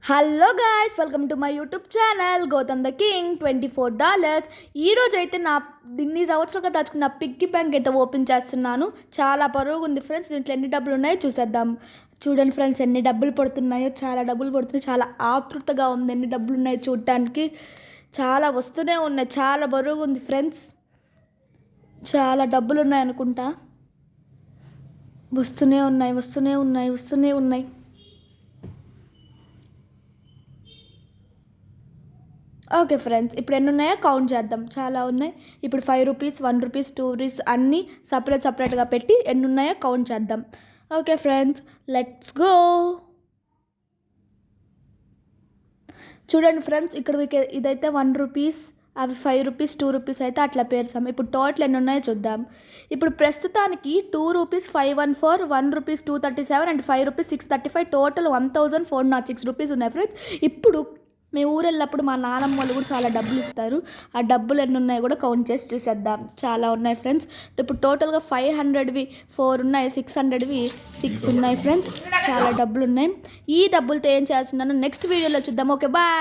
Hello guys, welcome to my YouTube channel Gautam the king. $24. ఈరోజు అయితే నా ఇన్ని సంవత్సరాలుగా దాచుకున్న పిగ్గీ బ్యాంక్ అయితే ఓపెన్ చేస్తున్నాను. చాలా బరువుగా ఉంది ఫ్రెండ్స్. దీంట్లో ఎన్ని డబ్బులు ఉన్నాయో చూసేద్దాం. చూడండి ఫ్రెండ్స్, ఎన్ని డబ్బులు పడుతున్నాయో. చాలా డబ్బులు పడుతున్నాయి. చాలా ఆతృతగా ఉంది ఎన్ని డబ్బులు ఉన్నాయో చూడటానికి. చాలా వస్తూనే ఉన్నాయి. చాలా బరువుగా ఉంది ఫ్రెండ్స్. చాలా డబ్బులు ఉన్నాయి అనుకుంటా. వస్తూనే ఉన్నాయి. ఓకే ఫ్రెండ్స్, ఇప్పుడు ఎన్ని ఉన్నాయో కౌంట్ చేద్దాం. చాలా ఉన్నాయి. ఇప్పుడు ₹5, ₹1, ₹2 అన్నీ సపరేట్గా పెట్టి ఎన్ని ఉన్నాయో కౌంట్ చేద్దాం. Okay friends, let's go. చూడండి ఫ్రెండ్స్, ఇక్కడ ఇదైతే ₹1, అవి ₹5, ₹2 అయితే అట్లా పేర్చాం. ఇప్పుడు టోటల్ ఎన్ని ఉన్నాయో చూద్దాం. ఇప్పుడు ప్రస్తుతానికి ₹2, ₹514, ₹1, $237 అండ్ ₹5, $635 టోటల్ ₹1,406 ఉన్నాయి ఫ్రెండ్స్. ఇప్పుడు మేము ఊరు వెళ్ళినప్పుడు మా నాన్నమ్మ వాళ్ళు కూడా చాలా డబ్బులు ఇస్తారు. ఆ డబ్బులు ఎన్ని ఉన్నాయో కూడా కౌంట్ చేసి చూసేద్దాం. చాలా ఉన్నాయి ఫ్రెండ్స్. ఇప్పుడు టోటల్గా 500వి 4 ఉన్నాయి, 600వి 6 ఉన్నాయి ఫ్రెండ్స్. చాలా డబ్బులు ఉన్నాయి. ఈ డబ్బులతో ఏం చేస్తున్నాను నెక్స్ట్ వీడియోలో చూద్దాం. Okay, bye.